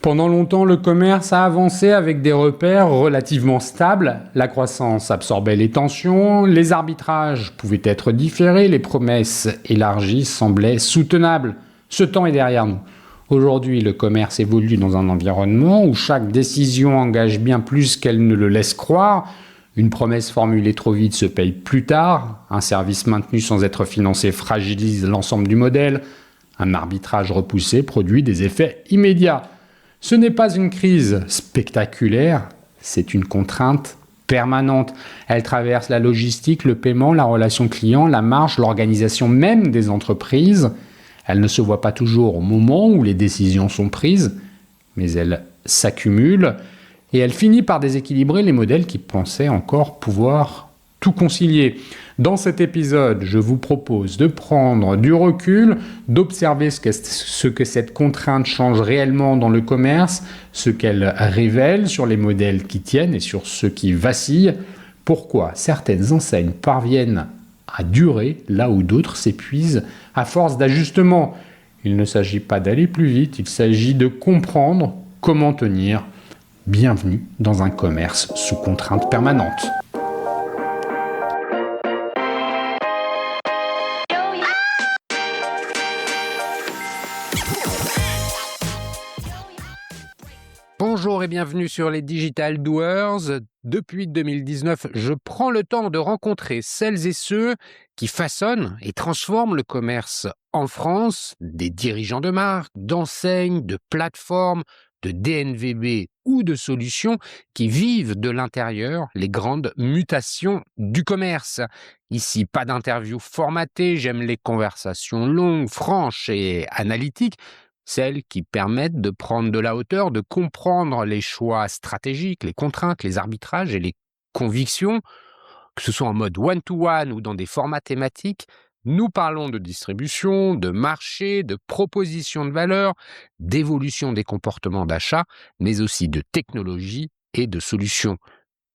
Pendant longtemps, le commerce a avancé avec des repères relativement stables. La croissance absorbait les tensions, les arbitrages pouvaient être différés, les promesses élargies semblaient soutenables. Ce temps est derrière nous. Aujourd'hui, le commerce évolue dans un environnement où chaque décision engage bien plus qu'elle ne le laisse croire. Une promesse formulée trop vite se paye plus tard. Un service maintenu sans être financé fragilise l'ensemble du modèle. Un arbitrage repoussé produit des effets immédiats. Ce n'est pas une crise spectaculaire, c'est une contrainte permanente. Elle traverse la logistique, le paiement, la relation client, la marge, l'organisation même des entreprises. Elle ne se voit pas toujours au moment où les décisions sont prises, mais elle s'accumule et elle finit par déséquilibrer les modèles qui pensaient encore pouvoir tout concilier. Dans cet épisode, je vous propose de prendre du recul, d'observer ce que cette contrainte change réellement dans le commerce, ce qu'elle révèle sur les modèles qui tiennent et sur ceux qui vacillent, pourquoi certaines enseignes parviennent à durer là où d'autres s'épuisent à force d'ajustement. Il ne s'agit pas d'aller plus vite, il s'agit de comprendre comment tenir. Bienvenue dans un commerce sous contrainte permanente. Bonjour et bienvenue sur les Digital Doers. Depuis 2019, je prends le temps de rencontrer celles et ceux qui façonnent et transforment le commerce en France, des dirigeants de marques, d'enseignes, de plateformes, de DNVB ou de solutions qui vivent de l'intérieur les grandes mutations du commerce. Ici, pas d'interview formatée, j'aime les conversations longues, franches et analytiques, celles qui permettent de prendre de la hauteur, de comprendre les choix stratégiques, les contraintes, les arbitrages et les convictions, que ce soit en mode one-to-one ou dans des formats thématiques. Nous parlons de distribution, de marché, de proposition de valeur, d'évolution des comportements d'achat, mais aussi de technologie et de solutions.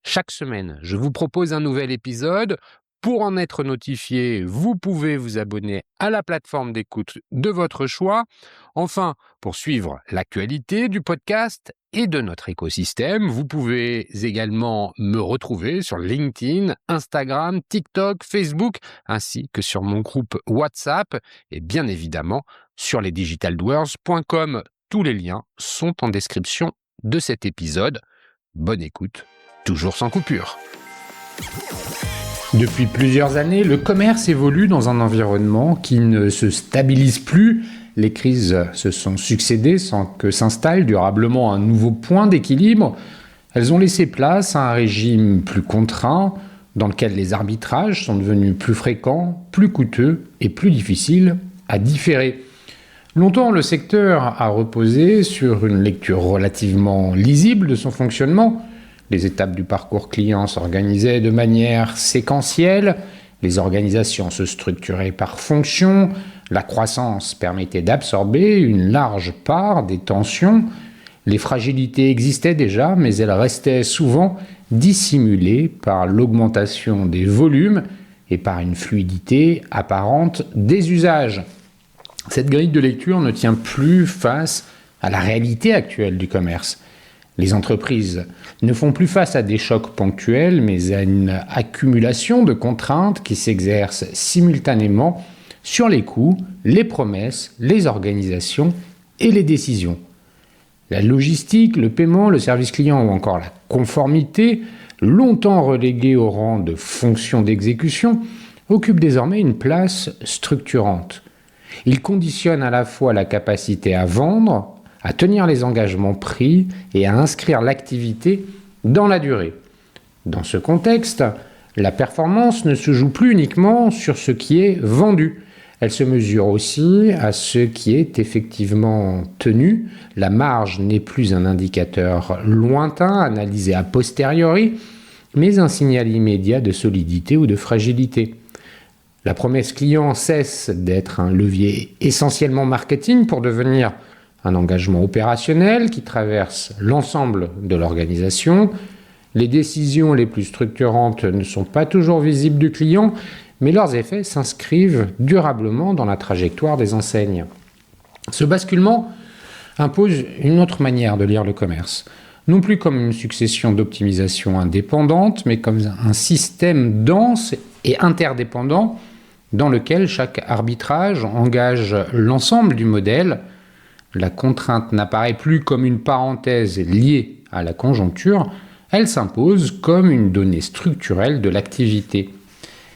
Chaque semaine, je vous propose un nouvel épisode. Pour en être notifié, vous pouvez vous abonner à la plateforme d'écoute de votre choix. Enfin, pour suivre l'actualité du podcast et de notre écosystème, vous pouvez également me retrouver sur LinkedIn, Instagram, TikTok, Facebook, ainsi que sur mon groupe WhatsApp et bien évidemment sur lesdigitaldoers.com. Tous les liens sont en description de cet épisode. Bonne écoute, toujours sans coupure. Depuis plusieurs années, le commerce évolue dans un environnement qui ne se stabilise plus. Les crises se sont succédées sans que s'installe durablement un nouveau point d'équilibre. Elles ont laissé place à un régime plus contraint, dans lequel les arbitrages sont devenus plus fréquents, plus coûteux et plus difficiles à différer. Longtemps, le secteur a reposé sur une lecture relativement lisible de son fonctionnement. Les étapes du parcours client s'organisaient de manière séquentielle, les organisations se structuraient par fonction, la croissance permettait d'absorber une large part des tensions, les fragilités existaient déjà, mais elles restaient souvent dissimulées par l'augmentation des volumes et par une fluidité apparente des usages. Cette grille de lecture ne tient plus face à la réalité actuelle du commerce. Les entreprises ne font plus face à des chocs ponctuels, mais à une accumulation de contraintes qui s'exercent simultanément sur les coûts, les promesses, les organisations et les décisions. La logistique, le paiement, le service client ou encore la conformité, longtemps relégués au rang de fonction d'exécution, occupent désormais une place structurante. Ils conditionnent à la fois la capacité à vendre, à tenir les engagements pris et à inscrire l'activité dans la durée. Dans ce contexte, la performance ne se joue plus uniquement sur ce qui est vendu. Elle se mesure aussi à ce qui est effectivement tenu. La marge n'est plus un indicateur lointain, analysé a posteriori, mais un signal immédiat de solidité ou de fragilité. La promesse client cesse d'être un levier essentiellement marketing pour devenir un engagement opérationnel qui traverse l'ensemble de l'organisation. Les décisions les plus structurantes ne sont pas toujours visibles du client, mais leurs effets s'inscrivent durablement dans la trajectoire des enseignes. Ce basculement impose une autre manière de lire le commerce. Non plus comme une succession d'optimisations indépendantes, mais comme un système dense et interdépendant dans lequel chaque arbitrage engage l'ensemble du modèle. La contrainte n'apparaît plus comme une parenthèse liée à la conjoncture, elle s'impose comme une donnée structurelle de l'activité.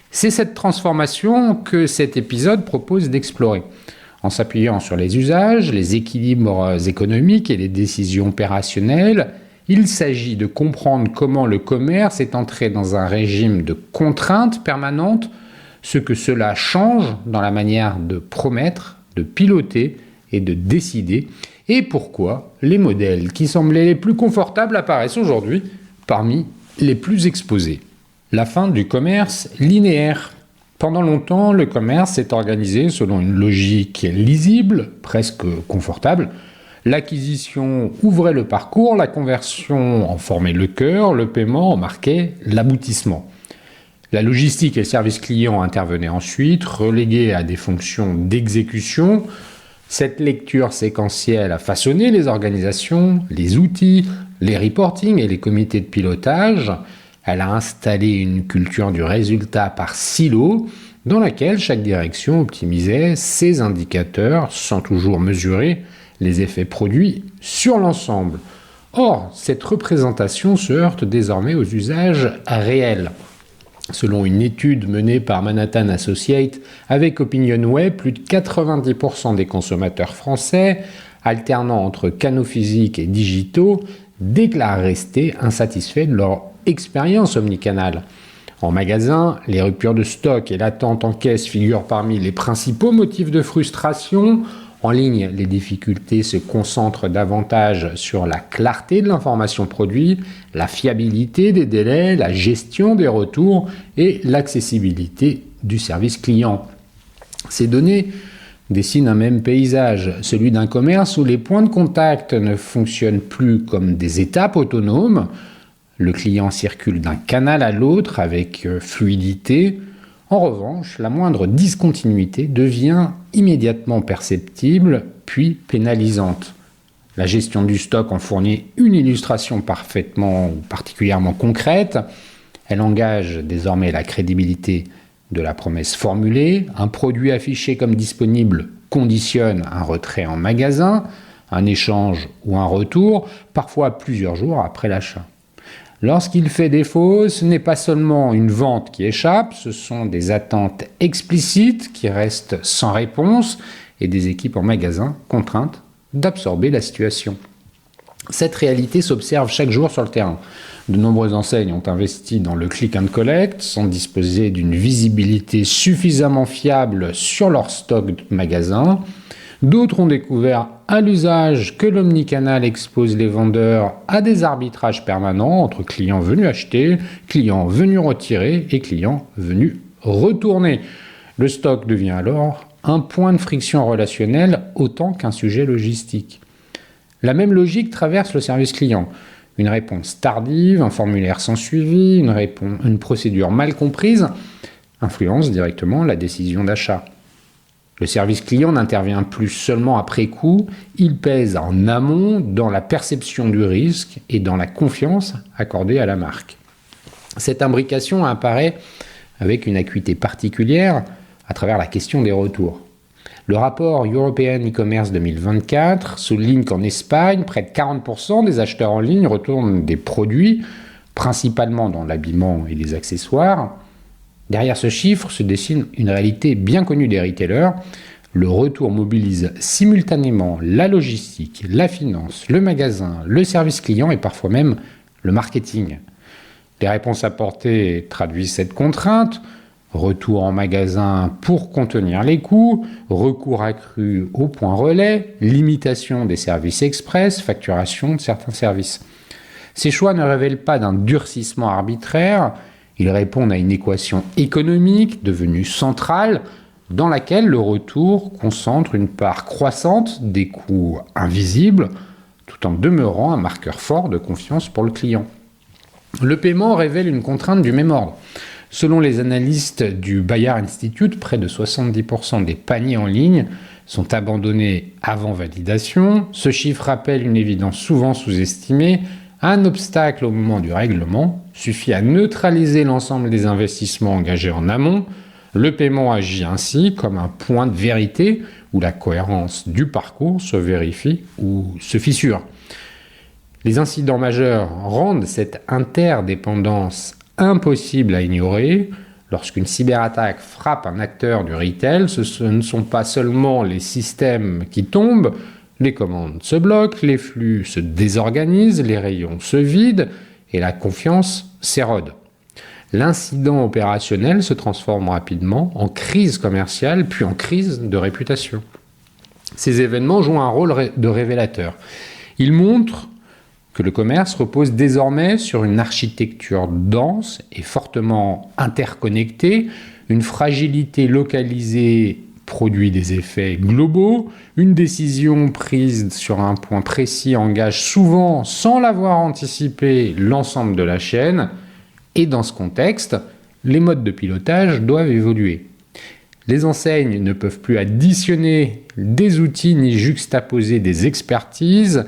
C'est cette transformation que cet épisode propose d'explorer. En s'appuyant sur les usages, les équilibres économiques et les décisions opérationnelles, il s'agit de comprendre comment le commerce est entré dans un régime de contraintes permanentes, ce que cela change dans la manière de promettre, de piloter et de décider, et pourquoi les modèles qui semblaient les plus confortables apparaissent aujourd'hui parmi les plus exposés. La fin du commerce linéaire. Pendant longtemps, le commerce s'est organisé selon une logique lisible, presque confortable. L'acquisition ouvrait le parcours, la conversion en formait le cœur, le paiement en marquait l'aboutissement. La logistique et le service client intervenaient ensuite, relégués à des fonctions d'exécution. Cette lecture séquentielle a façonné les organisations, les outils, les reporting et les comités de pilotage. Elle a installé une culture du résultat par silo, dans laquelle chaque direction optimisait ses indicateurs sans toujours mesurer les effets produits sur l'ensemble. Or, cette représentation se heurte désormais aux usages réels. Selon une étude menée par Manhattan Associates avec OpinionWay, plus de 90% des consommateurs français, alternant entre canaux physiques et digitaux, déclarent rester insatisfaits de leur expérience omnicanale. En magasin, les ruptures de stock et l'attente en caisse figurent parmi les principaux motifs de frustration. En ligne, les difficultés se concentrent davantage sur la clarté de l'information produit, la fiabilité des délais, la gestion des retours et l'accessibilité du service client. Ces données dessinent un même paysage, celui d'un commerce où les points de contact ne fonctionnent plus comme des étapes autonomes. Le client circule d'un canal à l'autre avec fluidité. En revanche, la moindre discontinuité devient immédiatement perceptible, puis pénalisante. La gestion du stock en fournit une illustration particulièrement concrète. Elle engage désormais la crédibilité de la promesse formulée. Un produit affiché comme disponible conditionne un retrait en magasin, un échange ou un retour, parfois plusieurs jours après l'achat. Lorsqu'il fait défaut, ce n'est pas seulement une vente qui échappe, ce sont des attentes explicites qui restent sans réponse et des équipes en magasin contraintes d'absorber la situation. Cette réalité s'observe chaque jour sur le terrain. De nombreuses enseignes ont investi dans le click and collect sans disposer d'une visibilité suffisamment fiable sur leur stock de magasins. D'autres ont découvert à l'usage que l'omnicanal expose les vendeurs à des arbitrages permanents entre clients venus acheter, clients venus retirer et clients venus retourner. Le stock devient alors un point de friction relationnel autant qu'un sujet logistique. La même logique traverse le service client. Une réponse tardive, un formulaire sans suivi, une procédure mal comprise influence directement la décision d'achat. Le service client n'intervient plus seulement après coup, il pèse en amont dans la perception du risque et dans la confiance accordée à la marque. Cette imbrication apparaît avec une acuité particulière à travers la question des retours. Le rapport European e-commerce 2024 souligne qu'en Espagne, près de 40% des acheteurs en ligne retournent des produits, principalement dans l'habillement et les accessoires. Derrière ce chiffre se dessine une réalité bien connue des retailers. Le retour mobilise simultanément la logistique, la finance, le magasin, le service client et parfois même le marketing. Les réponses apportées traduisent cette contrainte. Retour en magasin pour contenir les coûts, recours accru au point relais, limitation des services express, facturation de certains services. Ces choix ne révèlent pas d'un durcissement arbitraire. Ils répondent à une équation économique devenue centrale dans laquelle le retour concentre une part croissante des coûts invisibles tout en demeurant un marqueur fort de confiance pour le client. Le paiement révèle une contrainte du même ordre. Selon les analystes du Bayard Institute, près de 70% des paniers en ligne sont abandonnés avant validation. Ce chiffre rappelle une évidence souvent sous-estimée. Un obstacle au moment du règlement suffit à neutraliser l'ensemble des investissements engagés en amont. Le paiement agit ainsi comme un point de vérité où la cohérence du parcours se vérifie ou se fissure. Les incidents majeurs rendent cette interdépendance impossible à ignorer. Lorsqu'une cyberattaque frappe un acteur du retail, ce ne sont pas seulement les systèmes qui tombent, les commandes se bloquent, les flux se désorganisent, les rayons se vident et la confiance s'érode. L'incident opérationnel se transforme rapidement en crise commerciale, puis en crise de réputation. Ces événements jouent un rôle de révélateur. Ils montrent que le commerce repose désormais sur une architecture dense et fortement interconnectée, une fragilité localisée produit des effets globaux, une décision prise sur un point précis engage souvent, sans l'avoir anticipé, l'ensemble de la chaîne, et dans ce contexte, les modes de pilotage doivent évoluer. Les enseignes ne peuvent plus additionner des outils ni juxtaposer des expertises.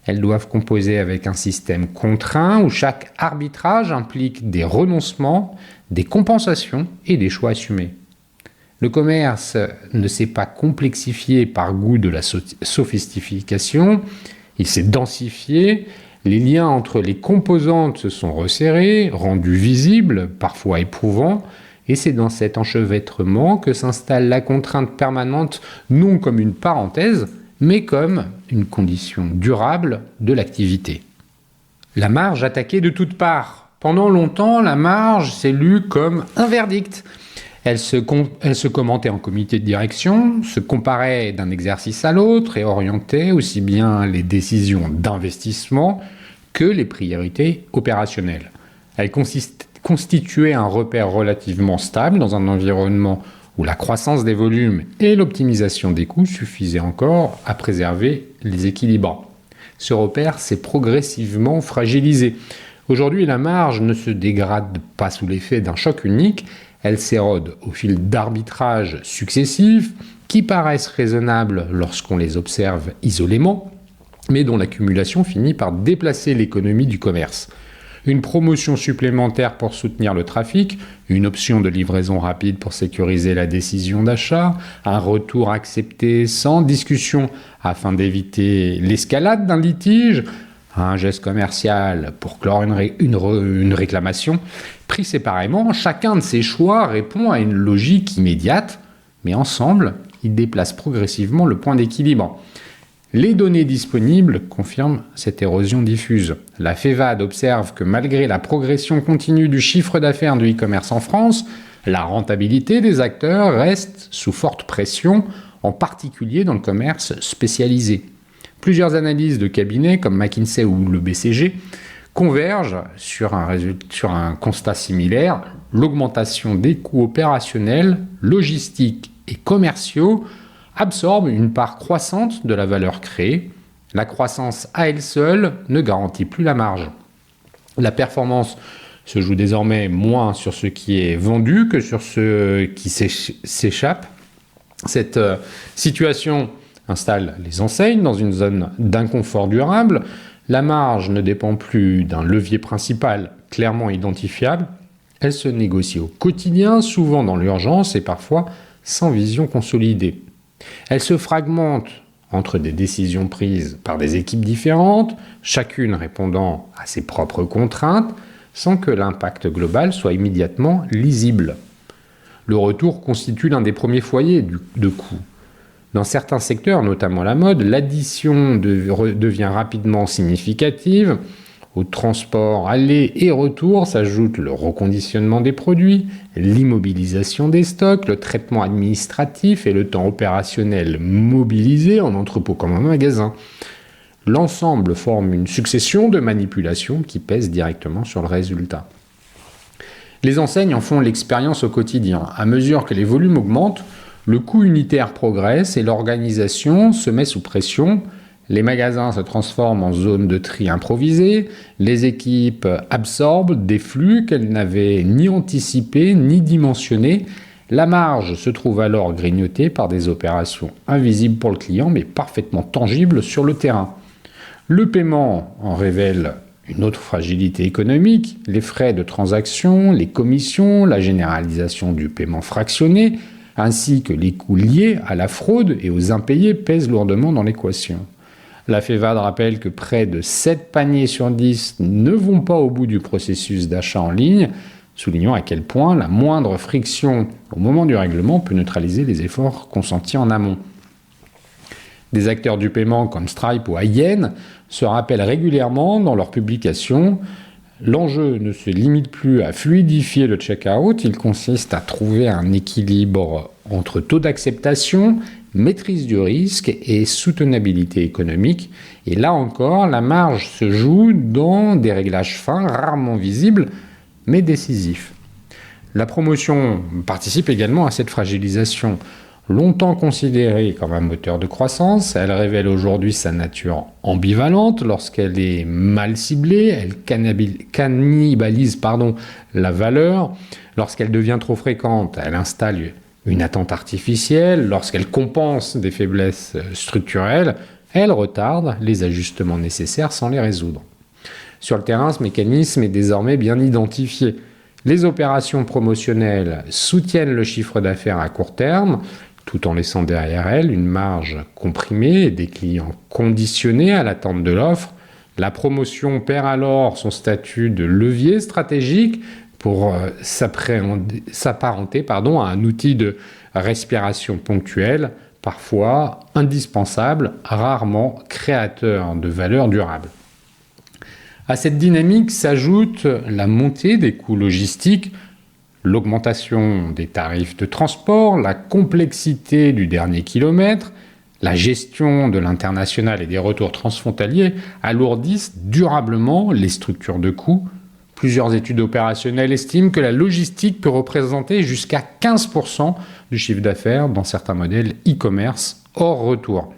Elles doivent composer avec un système contraint où chaque arbitrage implique des renoncements, des compensations et des choix assumés. Le commerce ne s'est pas complexifié par goût de la sophistication, il s'est densifié, les liens entre les composantes se sont resserrés, rendus visibles, parfois éprouvants, et c'est dans cet enchevêtrement que s'installe la contrainte permanente, non comme une parenthèse, mais comme une condition durable de l'activité. La marge attaquée de toutes parts. Pendant longtemps, la marge s'est lue comme un verdict. Elle se commentait en comité de direction, se comparait d'un exercice à l'autre et orientait aussi bien les décisions d'investissement que les priorités opérationnelles. Elle constituait un repère relativement stable dans un environnement où la croissance des volumes et l'optimisation des coûts suffisaient encore à préserver les équilibres. Ce repère s'est progressivement fragilisé. Aujourd'hui, la marge ne se dégrade pas sous l'effet d'un choc unique, elle s'érode au fil d'arbitrages successifs qui paraissent raisonnables lorsqu'on les observe isolément, mais dont l'accumulation finit par déplacer l'économie du commerce. Une promotion supplémentaire pour soutenir le trafic, une option de livraison rapide pour sécuriser la décision d'achat, un retour accepté sans discussion afin d'éviter l'escalade d'un litige, un geste commercial pour clore une réclamation. Pris séparément, chacun de ces choix répond à une logique immédiate, mais ensemble, ils déplacent progressivement le point d'équilibre. Les données disponibles confirment cette érosion diffuse. La FEVAD observe que malgré la progression continue du chiffre d'affaires du e-commerce en France, la rentabilité des acteurs reste sous forte pression, en particulier dans le commerce spécialisé. Plusieurs analyses de cabinets comme McKinsey ou le BCG convergent sur un constat similaire, l'augmentation des coûts opérationnels, logistiques et commerciaux absorbe une part croissante de la valeur créée. La croissance à elle seule ne garantit plus la marge. La performance se joue désormais moins sur ce qui est vendu que sur ce qui s'échappe. Cette situation installe les enseignes dans une zone d'inconfort durable. La marge ne dépend plus d'un levier principal clairement identifiable. Elle se négocie au quotidien, souvent dans l'urgence et parfois sans vision consolidée. Elle se fragmente entre des décisions prises par des équipes différentes, chacune répondant à ses propres contraintes, sans que l'impact global soit immédiatement lisible. Le retour constitue l'un des premiers foyers de coûts. Dans certains secteurs, notamment la mode, l'addition devient rapidement significative. Au transport aller et retour s'ajoute le reconditionnement des produits, l'immobilisation des stocks, le traitement administratif et le temps opérationnel mobilisé en entrepôt comme en magasin. L'ensemble forme une succession de manipulations qui pèsent directement sur le résultat. Les enseignes en font l'expérience au quotidien. À mesure que les volumes augmentent, le coût unitaire progresse et l'organisation se met sous pression. Les magasins se transforment en zone de tri improvisée, les équipes absorbent des flux qu'elles n'avaient ni anticipés ni dimensionnés. La marge se trouve alors grignotée par des opérations invisibles pour le client mais parfaitement tangibles sur le terrain. Le paiement en révèle une autre fragilité économique, les frais de transaction, les commissions, la généralisation du paiement fractionné, ainsi que les coûts liés à la fraude et aux impayés pèsent lourdement dans l'équation. La FEVAD rappelle que près de 7 paniers sur 10 ne vont pas au bout du processus d'achat en ligne, soulignant à quel point la moindre friction au moment du règlement peut neutraliser les efforts consentis en amont. Des acteurs du paiement comme Stripe ou Adyen se rappellent régulièrement dans leurs publications. L'enjeu ne se limite plus à fluidifier le checkout, il consiste à trouver un équilibre entre taux d'acceptation, maîtrise du risque et soutenabilité économique. Et là encore, la marge se joue dans des réglages fins, rarement visibles, mais décisifs. La promotion participe également à cette fragilisation. Longtemps considérée comme un moteur de croissance, elle révèle aujourd'hui sa nature ambivalente lorsqu'elle est mal ciblée, elle cannibalise la valeur, lorsqu'elle devient trop fréquente, elle installe une attente artificielle, lorsqu'elle compense des faiblesses structurelles, elle retarde les ajustements nécessaires sans les résoudre. Sur le terrain, ce mécanisme est désormais bien identifié. Les opérations promotionnelles soutiennent le chiffre d'affaires à court terme, tout en laissant derrière elles une marge comprimée et des clients conditionnés à l'attente de l'offre. La promotion perd alors son statut de levier stratégique pour s'apparenter à un outil de respiration ponctuelle, parfois indispensable, rarement créateur de valeur durable. À cette dynamique s'ajoute la montée des coûts logistiques, l'augmentation des tarifs de transport, la complexité du dernier kilomètre, la gestion de l'international et des retours transfrontaliers alourdissent durablement les structures de coûts. Plusieurs études opérationnelles estiment que la logistique peut représenter jusqu'à 15% du chiffre d'affaires dans certains modèles e-commerce hors retour.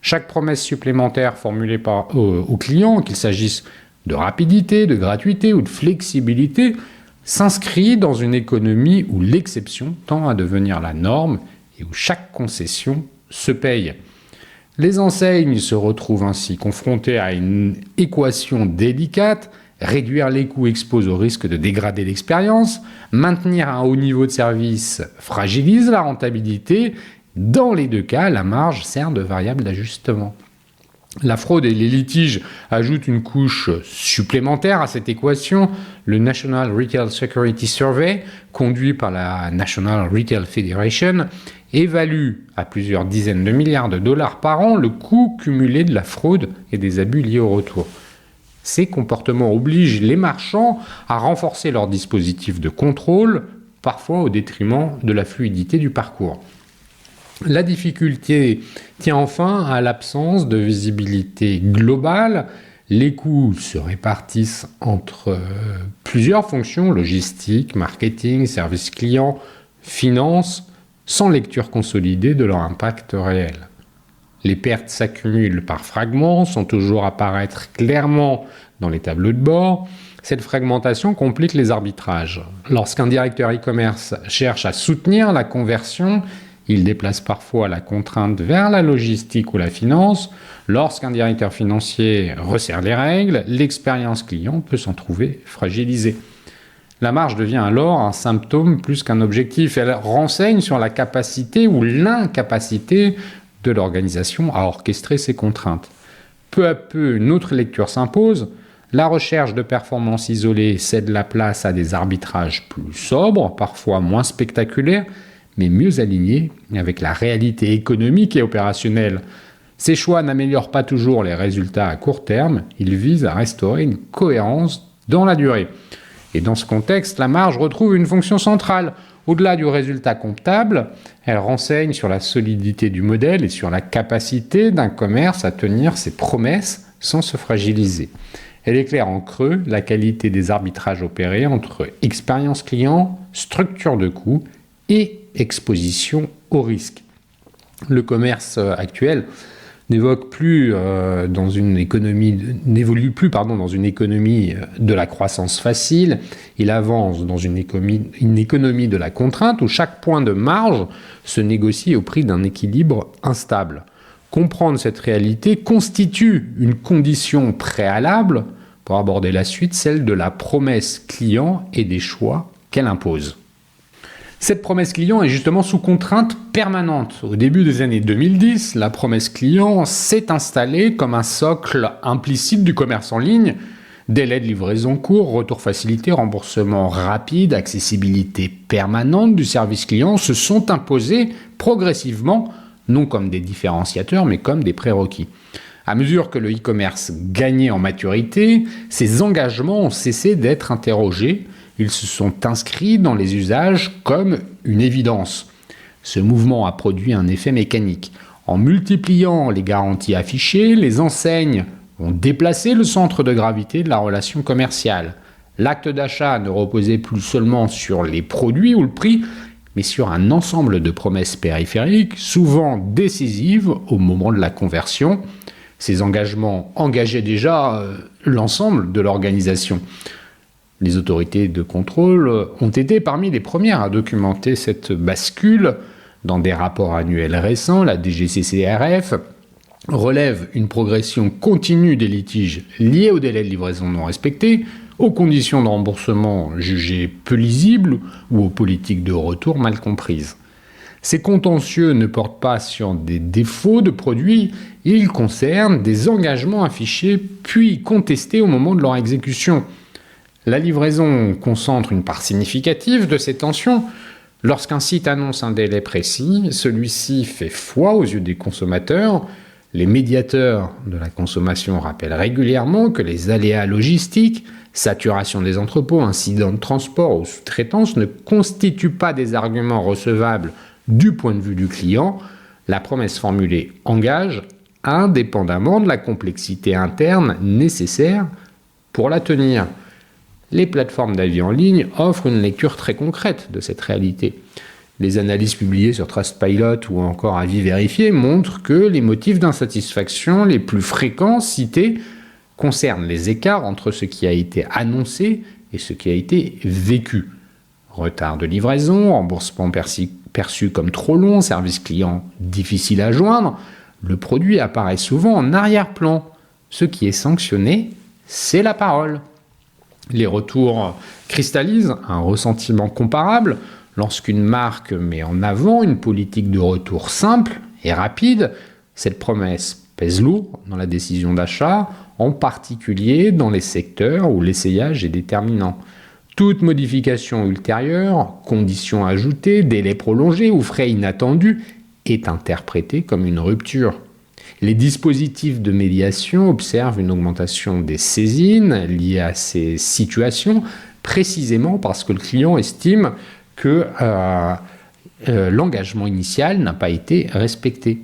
Chaque promesse supplémentaire formulée aux clients, qu'il s'agisse de rapidité, de gratuité ou de flexibilité, s'inscrit dans une économie où l'exception tend à devenir la norme et où chaque concession se paye. Les enseignes se retrouvent ainsi confrontées à une équation délicate. Réduire les coûts expose au risque de dégrader l'expérience. Maintenir un haut niveau de service fragilise la rentabilité. Dans les deux cas, la marge sert de variable d'ajustement. La fraude et les litiges ajoutent une couche supplémentaire à cette équation. Le National Retail Security Survey, conduit par la National Retail Federation, évalue à plusieurs dizaines de milliards de dollars par an le coût cumulé de la fraude et des abus liés au retour. Ces comportements obligent les marchands à renforcer leurs dispositifs de contrôle, parfois au détriment de la fluidité du parcours. La difficulté tient enfin à l'absence de visibilité globale. Les coûts se répartissent entre plusieurs fonctions, logistique, marketing, service client, finance, sans lecture consolidée de leur impact réel. Les pertes s'accumulent par fragments, sans toujours apparaître clairement dans les tableaux de bord. Cette fragmentation complique les arbitrages. Lorsqu'un directeur e-commerce cherche à soutenir la conversion, il déplace parfois la contrainte vers la logistique ou la finance. Lorsqu'un directeur financier resserre les règles, l'expérience client peut s'en trouver fragilisée. La marge devient alors un symptôme plus qu'un objectif. Elle renseigne sur la capacité ou l'incapacité de l'organisation à orchestrer ces contraintes. Peu à peu, une autre lecture s'impose. La recherche de performances isolées cède la place à des arbitrages plus sobres, parfois moins spectaculaires, mais mieux alignés avec la réalité économique et opérationnelle. Ces choix n'améliorent pas toujours les résultats à court terme, ils visent à restaurer une cohérence dans la durée. Et dans ce contexte, la marge retrouve une fonction centrale. Au-delà du résultat comptable, elle renseigne sur la solidité du modèle et sur la capacité d'un commerce à tenir ses promesses sans se fragiliser. Elle éclaire en creux la qualité des arbitrages opérés entre expérience client, structure de coûts et exposition au risque. Le commerce actuel n'évolue plus dans une économie de la croissance facile. Il avance dans une économie de la contrainte où chaque point de marge se négocie au prix d'un équilibre instable. Comprendre cette réalité constitue une condition préalable pour aborder la suite, celle de la promesse client et des choix qu'elle impose. Cette promesse client est justement sous contrainte permanente. Au début des années 2010, la promesse client s'est installée comme un socle implicite du commerce en ligne. Délai de livraison court, retour facilité, remboursement rapide, accessibilité permanente du service client se sont imposés progressivement, non comme des différenciateurs, mais comme des prérequis. À mesure que le e-commerce gagnait en maturité, ces engagements ont cessé d'être interrogés. Ils se sont inscrits dans les usages comme une évidence. Ce mouvement a produit un effet mécanique. En multipliant les garanties affichées, les enseignes ont déplacé le centre de gravité de la relation commerciale. L'acte d'achat ne reposait plus seulement sur les produits ou le prix, mais sur un ensemble de promesses périphériques, souvent décisives au moment de la conversion. Ces engagements engageaient déjà l'ensemble de l'organisation. Les autorités de contrôle ont été parmi les premières à documenter cette bascule. Dans des rapports annuels récents, la DGCCRF relève une progression continue des litiges liés aux délais de livraison non respectés, aux conditions de remboursement jugées peu lisibles ou aux politiques de retour mal comprises. Ces contentieux ne portent pas sur des défauts de produits, ils concernent des engagements affichés puis contestés au moment de leur exécution. La livraison concentre une part significative de ces tensions. Lorsqu'un site annonce un délai précis, celui-ci fait foi aux yeux des consommateurs. Les médiateurs de la consommation rappellent régulièrement que les aléas logistiques, saturation des entrepôts, incidents de transport ou sous-traitance ne constituent pas des arguments recevables du point de vue du client. La promesse formulée engage indépendamment de la complexité interne nécessaire pour la tenir. Les plateformes d'avis en ligne offrent une lecture très concrète de cette réalité. Les analyses publiées sur Trustpilot ou encore Avis vérifié montrent que les motifs d'insatisfaction les plus fréquents cités concernent les écarts entre ce qui a été annoncé et ce qui a été vécu. Retard de livraison, remboursement perçu comme trop long, service client difficile à joindre, le produit apparaît souvent en arrière-plan. Ce qui est sanctionné, c'est la parole. Les retours cristallisent un ressentiment comparable lorsqu'une marque met en avant une politique de retour simple et rapide. Cette promesse pèse lourd dans la décision d'achat, en particulier dans les secteurs où l'essayage est déterminant. Toute modification ultérieure, conditions ajoutées, délais prolongés ou frais inattendus est interprétée comme une rupture. Les dispositifs de médiation observent une augmentation des saisines liées à ces situations, précisément parce que le client estime que l'engagement initial n'a pas été respecté.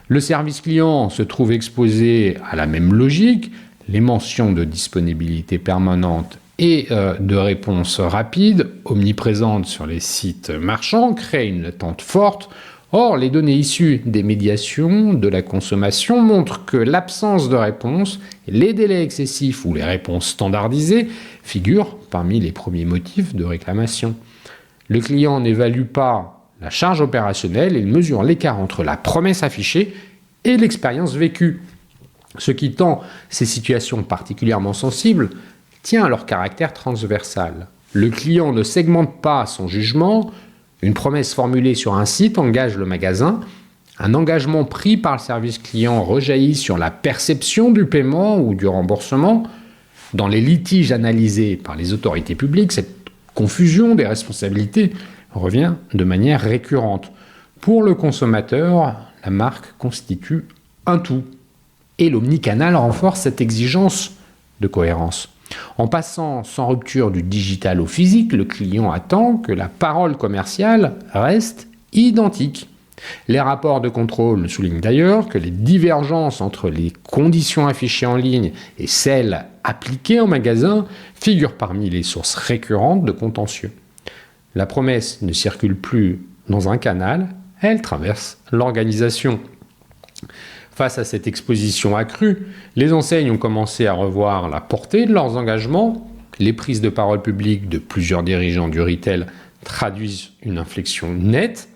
Le service client se trouve exposé à la même logique. Les mentions de disponibilité permanente et de réponse rapide, omniprésentes sur les sites marchands, créent une attente forte. Or, les données issues des médiations de la consommation montrent que l'absence de réponse, les délais excessifs ou les réponses standardisées figurent parmi les premiers motifs de réclamation. Le client n'évalue pas la charge opérationnelle, il mesure l'écart entre la promesse affichée et l'expérience vécue. Ce qui tend ces situations particulièrement sensibles tient à leur caractère transversal. Le client ne segmente pas son jugement. Une promesse formulée sur un site engage le magasin. Un engagement pris par le service client rejaillit sur la perception du paiement ou du remboursement. Dans les litiges analysés par les autorités publiques, cette confusion des responsabilités revient de manière récurrente. Pour le consommateur, la marque constitue un tout. Et l'omnicanal renforce cette exigence de cohérence. En passant sans rupture du digital au physique, le client attend que la parole commerciale reste identique. Les rapports de contrôle soulignent d'ailleurs que les divergences entre les conditions affichées en ligne et celles appliquées en magasin figurent parmi les sources récurrentes de contentieux. La promesse ne circule plus dans un canal, elle traverse l'organisation. Face à cette exposition accrue, les enseignes ont commencé à revoir la portée de leurs engagements. Les prises de parole publiques de plusieurs dirigeants du retail traduisent une inflexion nette.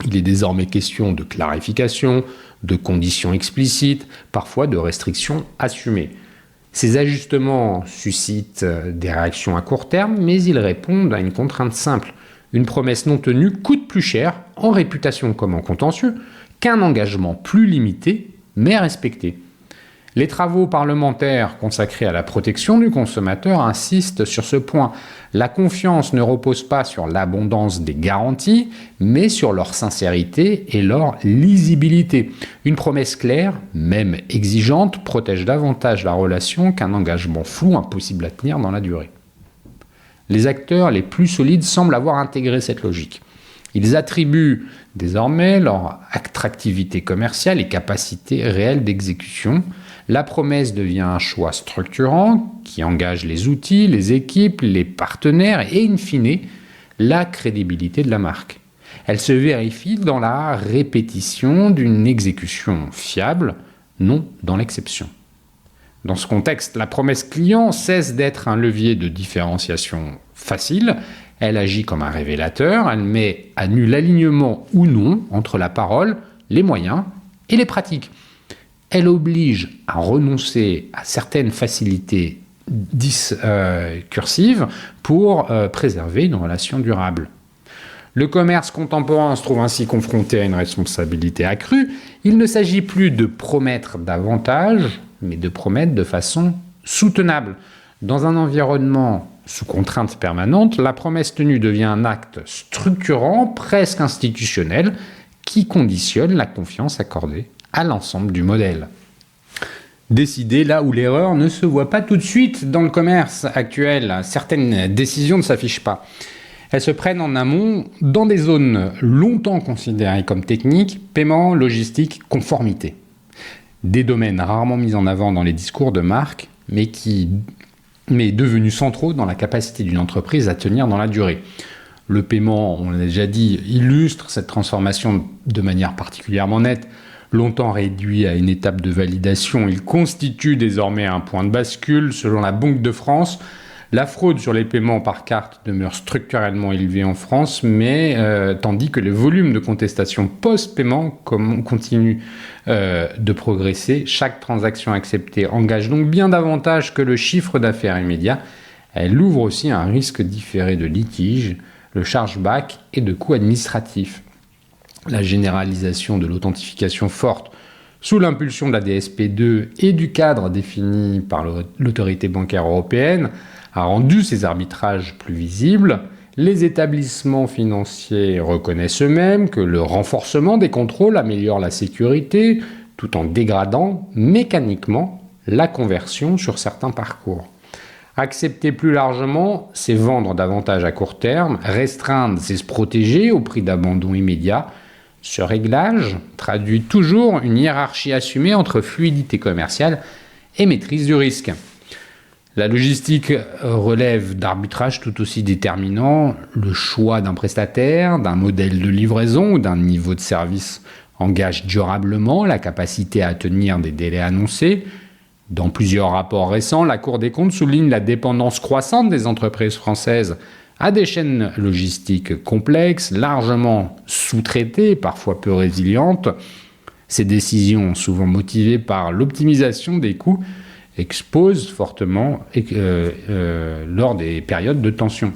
Il est désormais question de clarification, de conditions explicites, parfois de restrictions assumées. Ces ajustements suscitent des réactions à court terme, mais ils répondent à une contrainte simple. Une promesse non tenue coûte plus cher, en réputation comme en contentieux, qu'un engagement plus limité, mais respecté. Les travaux parlementaires consacrés à la protection du consommateur insistent sur ce point. La confiance ne repose pas sur l'abondance des garanties, mais sur leur sincérité et leur lisibilité. Une promesse claire, même exigeante, protège davantage la relation qu'un engagement flou impossible à tenir dans la durée. Les acteurs les plus solides semblent avoir intégré cette logique. Ils attribuent désormais leur attractivité commerciale et capacité réelle d'exécution. La promesse devient un choix structurant qui engage les outils, les équipes, les partenaires et, in fine, la crédibilité de la marque. Elle se vérifie dans la répétition d'une exécution fiable, non dans l'exception. Dans ce contexte, la promesse client cesse d'être un levier de différenciation facile. Elle agit comme un révélateur, elle met à nu l'alignement ou non entre la parole, les moyens et les pratiques. Elle oblige à renoncer à certaines facilités discursives pour préserver une relation durable. Le commerce contemporain se trouve ainsi confronté à une responsabilité accrue. Il ne s'agit plus de promettre davantage, mais de promettre de façon soutenable. Dans un environnement sous contrainte permanente, la promesse tenue devient un acte structurant, presque institutionnel, qui conditionne la confiance accordée à l'ensemble du modèle. Décider là où l'erreur ne se voit pas tout de suite dans le commerce actuel. Certaines décisions ne s'affichent pas. Elles se prennent en amont dans des zones longtemps considérées comme techniques, paiement, logistique, conformité. Des domaines rarement mis en avant dans les discours de marque, mais devenus centraux dans la capacité d'une entreprise à tenir dans la durée. Le paiement, on l'a déjà dit, illustre cette transformation de manière particulièrement nette. Longtemps réduit à une étape de validation, il constitue désormais un point de bascule. Selon la Banque de France, la fraude sur les paiements par carte demeure structurellement élevée en France, mais tandis que les volumes de contestation post-paiement continuent de progresser. Chaque transaction acceptée engage donc bien davantage que le chiffre d'affaires immédiat. Elle ouvre aussi un risque différé de litige, le chargeback et de coûts administratifs. La généralisation de l'authentification forte sous l'impulsion de la DSP2 et du cadre défini par l'autorité bancaire européenne a rendu ces arbitrages plus visibles. Les établissements financiers reconnaissent eux-mêmes que le renforcement des contrôles améliore la sécurité tout en dégradant mécaniquement la conversion sur certains parcours. Accepter plus largement, c'est vendre davantage à court terme. Restreindre, c'est se protéger au prix d'abandon immédiat. Ce réglage traduit toujours une hiérarchie assumée entre fluidité commerciale et maîtrise du risque. La logistique relève d'arbitrages tout aussi déterminants. Le choix d'un prestataire, d'un modèle de livraison ou d'un niveau de service engage durablement la capacité à tenir des délais annoncés. Dans plusieurs rapports récents, la Cour des comptes souligne la dépendance croissante des entreprises françaises à des chaînes logistiques complexes, largement sous-traitées, parfois peu résilientes. Ces décisions, souvent motivées par l'optimisation des coûts, exposent fortement lors des périodes de tension.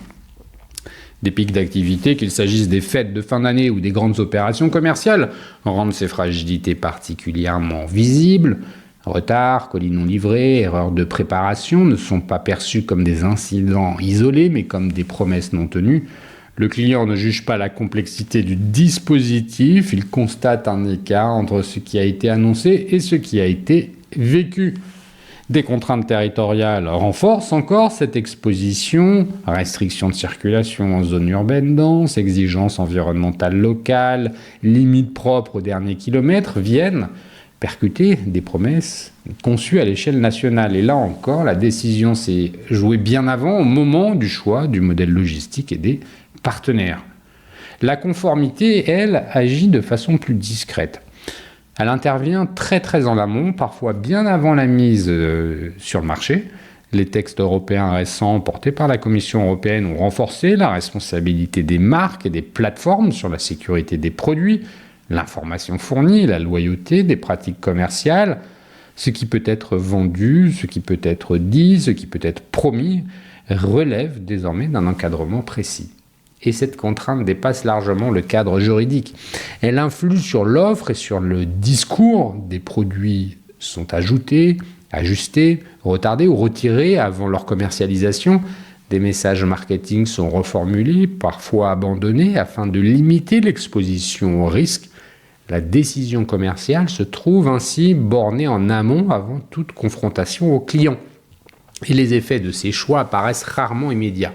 Des pics d'activité, qu'il s'agisse des fêtes de fin d'année ou des grandes opérations commerciales, rendent ces fragilités particulièrement visibles. Retard, colis non livrés, erreurs de préparation ne sont pas perçus comme des incidents isolés, mais comme des promesses non tenues. Le client ne juge pas la complexité du dispositif, il constate un écart entre ce qui a été annoncé et ce qui a été vécu. Des contraintes territoriales renforcent encore cette exposition, restrictions de circulation en zone urbaine dense, exigences environnementales locales, limites propres au dernier kilomètre viennent percuter des promesses conçues à l'échelle nationale. Et là encore, la décision s'est jouée bien avant, au moment du choix du modèle logistique et des partenaires. La conformité, elle, agit de façon plus discrète. Elle intervient très en amont, parfois bien avant la mise sur le marché. Les textes européens récents portés par la Commission européenne ont renforcé la responsabilité des marques et des plateformes sur la sécurité des produits, l'information fournie, la loyauté des pratiques commerciales. Ce qui peut être vendu, ce qui peut être dit, ce qui peut être promis, relève désormais d'un encadrement précis. Et cette contrainte dépasse largement le cadre juridique. Elle influe sur l'offre et sur le discours. Des produits sont ajoutés, ajustés, retardés ou retirés avant leur commercialisation. Des messages marketing sont reformulés, parfois abandonnés, afin de limiter l'exposition au risque. La décision commerciale se trouve ainsi bornée en amont avant toute confrontation au client. Et les effets de ces choix apparaissent rarement immédiats.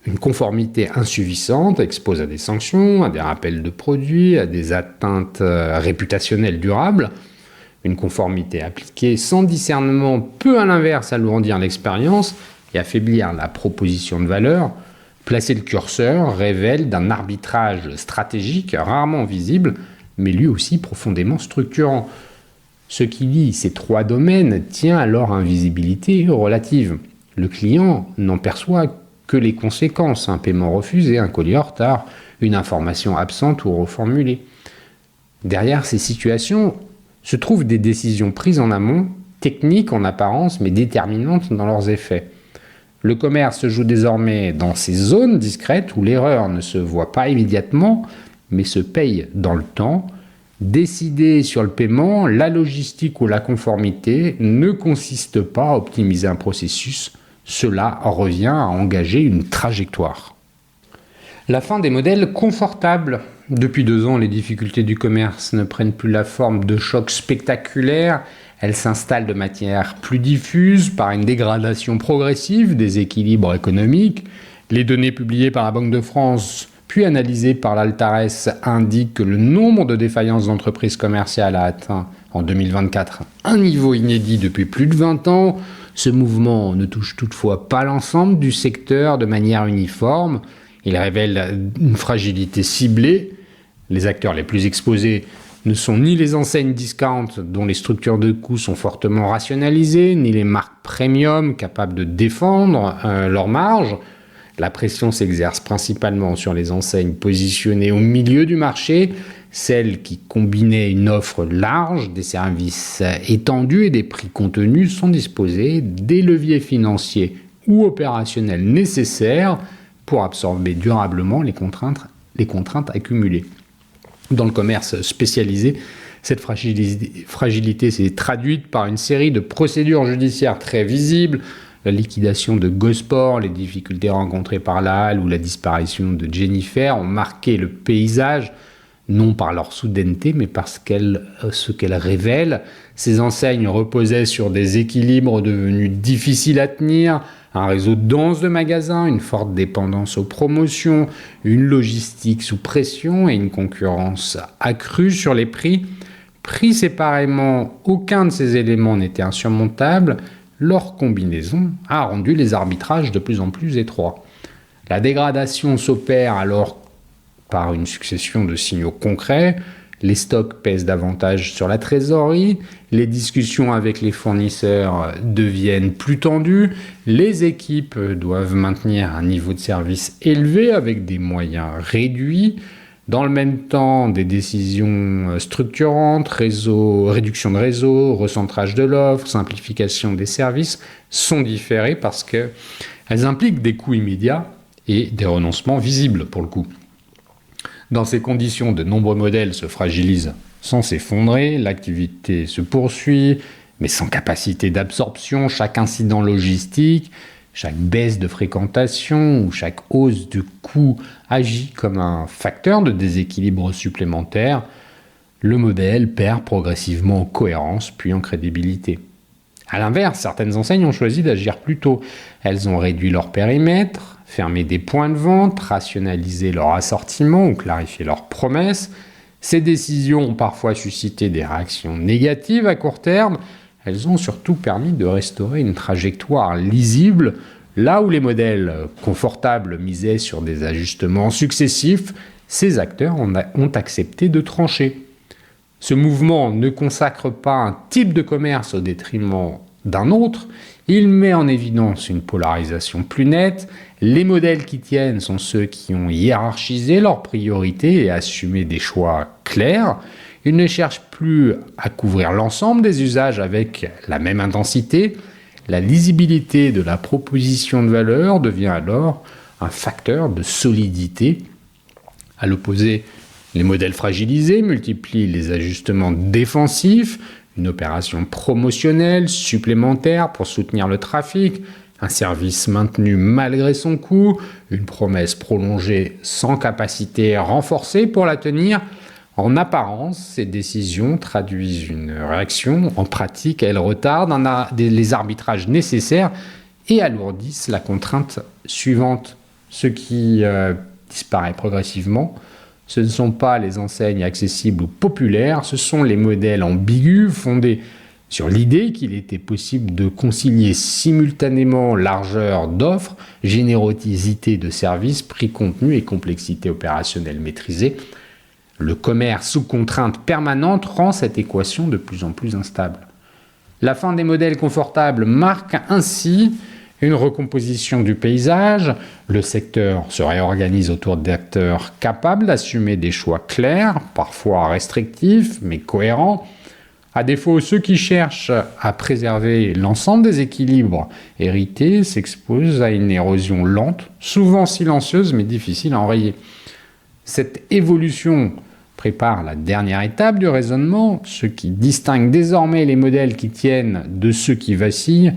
Une conformité insuffisante expose à des sanctions, à des rappels de produits, à des atteintes réputationnelles durables. Une conformité appliquée sans discernement peut à l'inverse alourdir l'expérience et affaiblir la proposition de valeur. Placer le curseur révèle d'un arbitrage stratégique rarement visible, mais lui aussi profondément structurant. Ce qui lie ces trois domaines tient à leur invisibilité relative. Le client n'en perçoit que les conséquences, un paiement refusé, un colis en retard, une information absente ou reformulée. Derrière ces situations se trouvent des décisions prises en amont, techniques en apparence, mais déterminantes dans leurs effets. Le commerce se joue désormais dans ces zones discrètes où l'erreur ne se voit pas immédiatement, mais se paye dans le temps. Décider sur le paiement, la logistique ou la conformité ne consiste pas à optimiser un processus. Cela revient à engager une trajectoire. La fin des modèles confortables. Depuis 2 ans, les difficultés du commerce ne prennent plus la forme de chocs spectaculaires. Elles s'installent de manière plus diffuse par une dégradation progressive des équilibres économiques. Les données publiées par la Banque de France puis analysées par l'Altares indiquent que le nombre de défaillances d'entreprises commerciales a atteint en 2024 un niveau inédit depuis plus de 20 ans. Ce mouvement ne touche toutefois pas l'ensemble du secteur de manière uniforme. Il révèle une fragilité ciblée. Les acteurs les plus exposés ne sont ni les enseignes discount dont les structures de coûts sont fortement rationalisées, ni les marques premium capables de défendre leurs marges. La pression s'exerce principalement sur les enseignes positionnées au milieu du marché, celles qui combinaient une offre large, des services étendus et des prix contenus sont disposées des leviers financiers ou opérationnels nécessaires pour absorber durablement les contraintes accumulées. Dans le commerce spécialisé, cette fragilité s'est traduite par une série de procédures judiciaires très visibles. La liquidation de Gosport, les difficultés rencontrées par la Halle ou la disparition de Jennifer ont marqué le paysage, non par leur soudaineté, mais par ce qu'elles révèlent. Ces enseignes reposaient sur des équilibres devenus difficiles à tenir, un réseau dense de magasins, une forte dépendance aux promotions, une logistique sous pression et une concurrence accrue sur les prix. Pris séparément, aucun de ces éléments n'était insurmontable. Leur combinaison a rendu les arbitrages de plus en plus étroits. La dégradation s'opère alors par une succession de signaux concrets. Les stocks pèsent davantage sur la trésorerie, les discussions avec les fournisseurs deviennent plus tendues, les équipes doivent maintenir un niveau de service élevé avec des moyens réduits. Dans le même temps, des décisions structurantes, réduction de réseau, recentrage de l'offre, simplification des services sont différées parce qu'elles impliquent des coûts immédiats et des renoncements visibles pour le coup. Dans ces conditions, de nombreux modèles se fragilisent sans s'effondrer, l'activité se poursuit, mais sans capacité d'absorption. Chaque incident logistique, chaque baisse de fréquentation ou chaque hausse de coût agit comme un facteur de déséquilibre supplémentaire. Le modèle perd progressivement en cohérence puis en crédibilité. A l'inverse, certaines enseignes ont choisi d'agir plus tôt. Elles ont réduit leur périmètre, fermé des points de vente, rationalisé leur assortiment ou clarifié leurs promesses. Ces décisions ont parfois suscité des réactions négatives à court terme. Elles ont surtout permis de restaurer une trajectoire lisible. Là où les modèles confortables misaient sur des ajustements successifs, ces acteurs ont accepté de trancher. Ce mouvement ne consacre pas un type de commerce au détriment d'un autre, il met en évidence une polarisation plus nette. Les modèles qui tiennent sont ceux qui ont hiérarchisé leurs priorités et assumé des choix clairs. Ils ne cherchent plus à couvrir l'ensemble des usages avec la même intensité. La lisibilité de la proposition de valeur devient alors un facteur de solidité. À l'opposé, les modèles fragilisés multiplient les ajustements défensifs, une opération promotionnelle supplémentaire pour soutenir le trafic, un service maintenu malgré son coût, une promesse prolongée sans capacité renforcée pour la tenir. En apparence, ces décisions traduisent une réaction. En pratique, elles retardent les arbitrages nécessaires et alourdissent la contrainte suivante. Ce qui disparaît progressivement, ce ne sont pas les enseignes accessibles ou populaires, ce sont les modèles ambigus fondés sur l'idée qu'il était possible de concilier simultanément largeur d'offres, générosité de services, prix contenu et complexité opérationnelle maîtrisée. Le commerce sous contrainte permanente rend cette équation de plus en plus instable. La fin des modèles confortables marque ainsi une recomposition du paysage. Le secteur se réorganise autour d'acteurs capables d'assumer des choix clairs, parfois restrictifs, mais cohérents. À défaut, ceux qui cherchent à préserver l'ensemble des équilibres hérités s'exposent à une érosion lente, souvent silencieuse, mais difficile à enrayer. Cette évolution prépare la dernière étape du raisonnement. Ce qui distingue désormais les modèles qui tiennent de ceux qui vacillent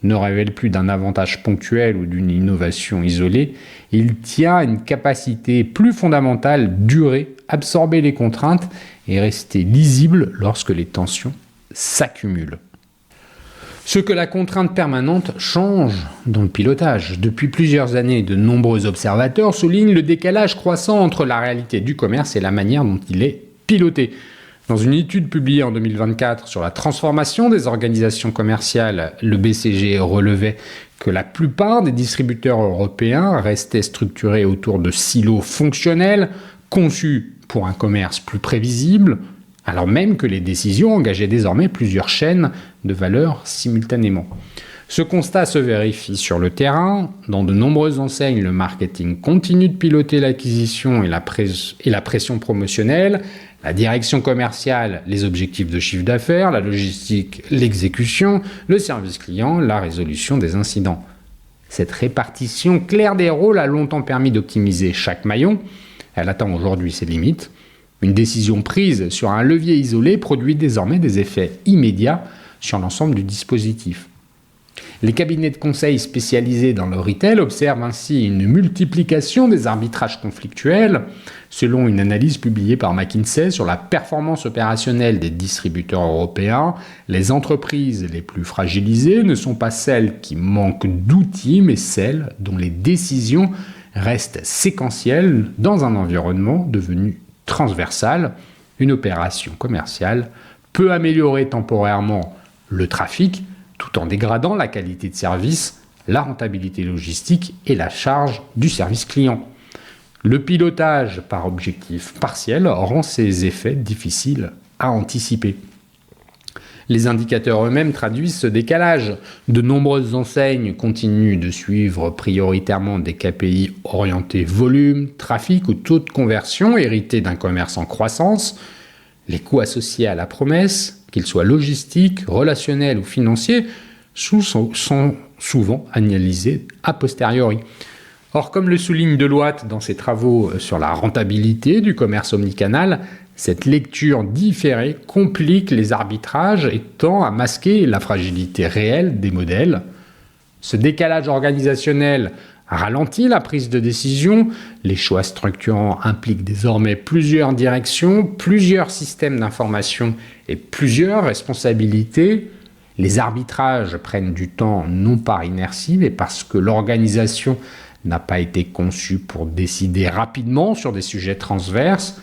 ne révèle plus d'un avantage ponctuel ou d'une innovation isolée. Il tient à une capacité plus fondamentale, durer, absorber les contraintes et rester lisible lorsque les tensions s'accumulent. Ce que la contrainte permanente change dans le pilotage. Depuis plusieurs années, de nombreux observateurs soulignent le décalage croissant entre la réalité du commerce et la manière dont il est piloté. Dans une étude publiée en 2024 sur la transformation des organisations commerciales, le BCG relevait que la plupart des distributeurs européens restaient structurés autour de silos fonctionnels, conçus pour un commerce plus prévisible, alors même que les décisions engageaient désormais plusieurs chaînes de valeur simultanément. Ce constat se vérifie sur le terrain. Dans de nombreuses enseignes, le marketing continue de piloter l'acquisition et la pression promotionnelle, la direction commerciale, les objectifs de chiffre d'affaires, la logistique, l'exécution, le service client, la résolution des incidents. Cette répartition claire des rôles a longtemps permis d'optimiser chaque maillon. Elle atteint aujourd'hui ses limites. Une décision prise sur un levier isolé produit désormais des effets immédiats sur l'ensemble du dispositif. Les cabinets de conseil spécialisés dans le retail observent ainsi une multiplication des arbitrages conflictuels. Selon une analyse publiée par McKinsey sur la performance opérationnelle des distributeurs européens, les entreprises les plus fragilisées ne sont pas celles qui manquent d'outils, mais celles dont les décisions restent séquentielles dans un environnement devenu transversal. Une opération commerciale peut améliorer temporairement le trafic, tout en dégradant la qualité de service, la rentabilité logistique et la charge du service client. Le pilotage par objectif partiel rend ces effets difficiles à anticiper. Les indicateurs eux-mêmes traduisent ce décalage. De nombreuses enseignes continuent de suivre prioritairement des KPI orientés volume, trafic ou taux de conversion hérités d'un commerce en croissance. Les coûts associés à la promesse, qu'ils soient logistiques, relationnels ou financiers, sont souvent analysés a posteriori. Or, comme le souligne Deloitte dans ses travaux sur la rentabilité du commerce omnicanal, cette lecture différée complique les arbitrages et tend à masquer la fragilité réelle des modèles. Ce décalage organisationnel ralentit la prise de décision. Les choix structurants impliquent désormais plusieurs directions, plusieurs systèmes d'information et plusieurs responsabilités. Les arbitrages prennent du temps non par inertie, mais parce que l'organisation n'a pas été conçue pour décider rapidement sur des sujets transverses.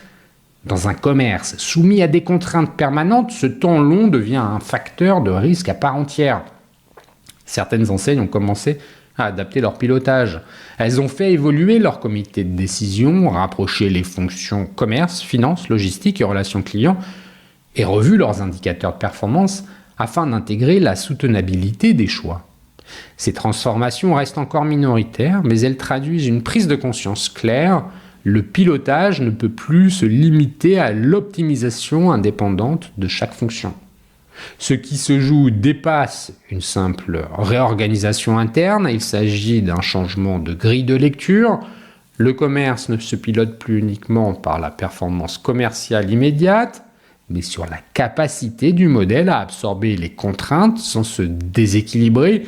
Dans un commerce soumis à des contraintes permanentes, ce temps long devient un facteur de risque à part entière. Certaines enseignes ont commencé à adapter leur pilotage. Elles ont fait évoluer leur comité de décision, rapprocher les fonctions commerce, finance, logistique et relations clients. et revu leurs indicateurs de performance afin d'intégrer la soutenabilité des choix. Ces transformations restent encore minoritaires, mais elles traduisent une prise de conscience claire. Le pilotage ne peut plus se limiter à l'optimisation indépendante de chaque fonction. Ce qui se joue dépasse une simple réorganisation interne, il s'agit d'un changement de grille de lecture. Le commerce ne se pilote plus uniquement par la performance commerciale immédiate, mais sur la capacité du modèle à absorber les contraintes sans se déséquilibrer.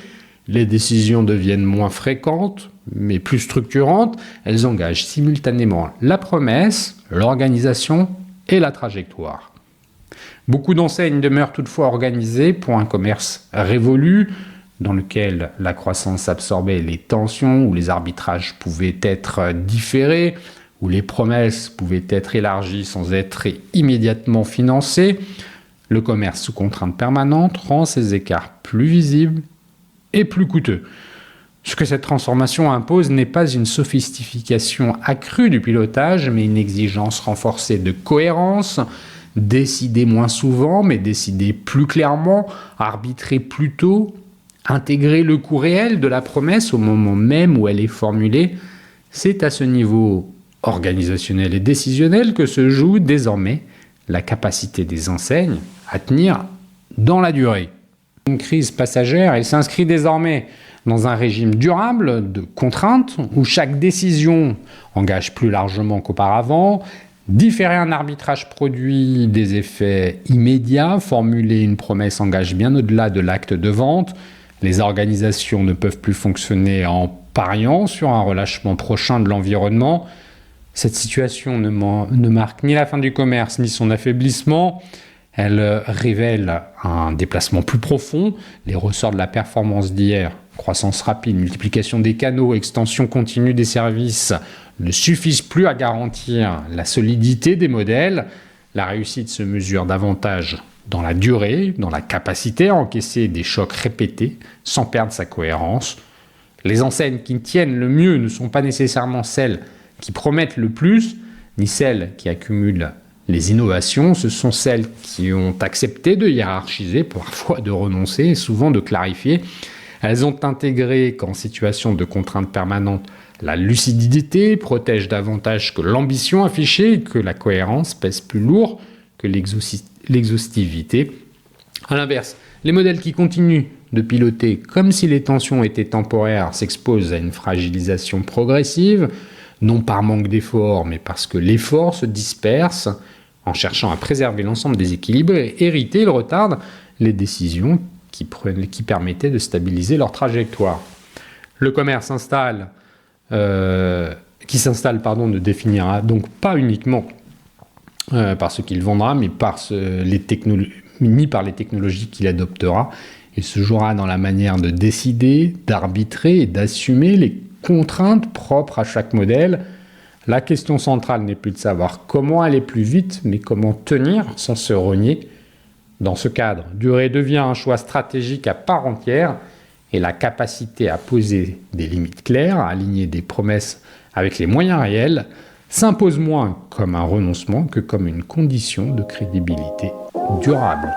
Les décisions deviennent moins fréquentes, mais plus structurantes. Elles engagent simultanément la promesse, l'organisation et la trajectoire. Beaucoup d'enseignes demeurent toutefois organisées pour un commerce révolu, dans lequel la croissance absorbait les tensions, où les arbitrages pouvaient être différés, où les promesses pouvaient être élargies sans être immédiatement financées. Le commerce sous contrainte permanente rend ces écarts plus visibles et plus coûteux. Ce que cette transformation impose n'est pas une sophistication accrue du pilotage, mais une exigence renforcée de cohérence, décider moins souvent, mais décider plus clairement, arbitrer plus tôt, intégrer le coût réel de la promesse au moment même où elle est formulée. C'est à ce niveau organisationnel et décisionnel que se joue désormais la capacité des enseignes à tenir dans la durée. Une crise passagère, elle s'inscrit désormais dans un régime durable de contraintes où chaque décision engage plus largement qu'auparavant. Différer un arbitrage produit des effets immédiats, formuler une promesse engage bien au-delà de l'acte de vente. Les organisations ne peuvent plus fonctionner en pariant sur un relâchement prochain de l'environnement. Cette situation ne marque ni la fin du commerce ni son affaiblissement. Elle révèle un déplacement plus profond. Les ressorts de la performance d'hier, croissance rapide, multiplication des canaux, extension continue des services, ne suffisent plus à garantir la solidité des modèles. La réussite se mesure davantage dans la durée, dans la capacité à encaisser des chocs répétés sans perdre sa cohérence. Les enseignes qui tiennent le mieux ne sont pas nécessairement celles qui promettent le plus, ni celles qui accumulent les innovations. Ce sont celles qui ont accepté de hiérarchiser, parfois de renoncer et souvent de clarifier. Elles ont intégré qu'en situation de contrainte permanente, la lucidité protège davantage que l'ambition affichée et que la cohérence pèse plus lourd que l'exhaustivité. A l'inverse, les modèles qui continuent de piloter comme si les tensions étaient temporaires s'exposent à une fragilisation progressive, non par manque d'effort, mais parce que l'effort se disperse en cherchant à préserver l'ensemble des équilibres et hériter, il retarde les décisions qui permettaient de stabiliser leur trajectoire. Le commerce ne définira donc pas uniquement par ce qu'il vendra, mais ni par les technologies qu'il adoptera. Il se jouera dans la manière de décider, d'arbitrer et d'assumer les contraintes propres à chaque modèle. La question centrale n'est plus de savoir comment aller plus vite, mais comment tenir sans se renier. Dans ce cadre, durer devient un choix stratégique à part entière et la capacité à poser des limites claires, à aligner des promesses avec les moyens réels, s'impose moins comme un renoncement que comme une condition de crédibilité durable.